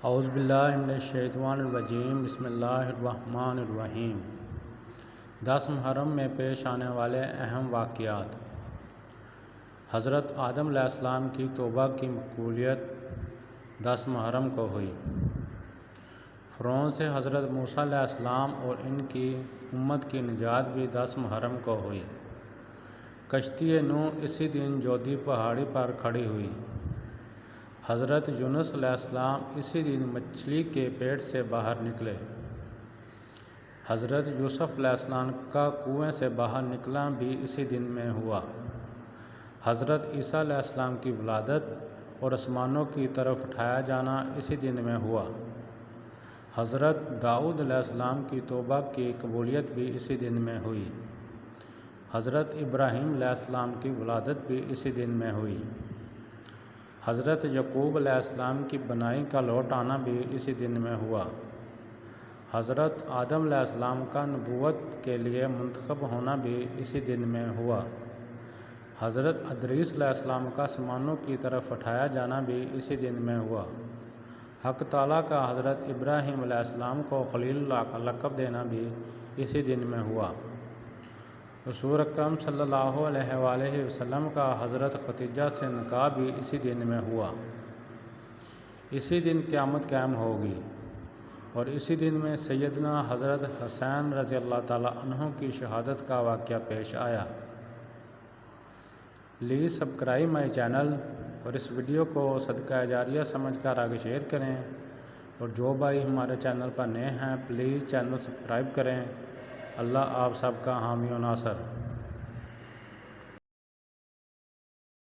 اعوذ باللہ من الشیطان الرجیم بسم اللہ الرحمن الرحیم 10 محرم میں پیش آنے والے اہم واقعات۔ حضرت آدم علیہ السلام کی توبہ کی مقبولیت 10 محرم کو ہوئی۔ فرعون سے حضرت موسیٰ علیہ السلام اور ان کی امت کی نجات بھی 10 محرم کو ہوئی۔ کشتی نوح اسی دن جودھی پہاڑی پر کھڑی ہوئی۔ حضرت یونس علیہ السلام اسی دن مچھلی کے پیٹ سے باہر نکلے۔ حضرت یوسف علیہ السلام کا کنویں سے باہر نکلنا بھی اسی دن میں ہوا۔ حضرت عیسیٰ علیہ السلام کی ولادت اور آسمانوں کی طرف اٹھایا جانا اسی دن میں ہوا۔ حضرت داؤد علیہ السلام کی توبہ کی قبولیت بھی اسی دن میں ہوئی۔ حضرت ابراہیم علیہ السلام کی ولادت بھی اسی دن میں ہوئی۔ حضرت یعقوب علیہ السلام کی بنائی کا لوٹ آنا بھی اسی دن میں ہوا۔ حضرت آدم علیہ السلام کا نبوت کے لیے منتخب ہونا بھی اسی دن میں ہوا۔ حضرت ادریس علیہ السلام کا آسمانوں کی طرف اٹھایا جانا بھی اسی دن میں ہوا۔ حق تعالیٰ کا حضرت ابراہیم علیہ السلام کو خلیل اللہ کا لقب دینا بھی اسی دن میں ہوا۔ حضور اکرم صلی اللہ علیہ وآلہ وسلم کا حضرت خدیجہ سے نکاح بھی اسی دن میں ہوا۔ اسی دن قیامت قائم ہوگی اور اسی دن میں سیدنا حضرت حسین رضی اللہ تعالیٰ عنہ کی شہادت کا واقعہ پیش آیا۔ پلیز سبسکرائب مائی چینل اور اس ویڈیو کو صدقہ جاریہ سمجھ کر آگے شیئر کریں، اور جو بھائی ہمارے چینل پر نئے ہیں پلیز چینل سبسکرائب کریں۔ اللہ آپ سب کا حامی و ناصر۔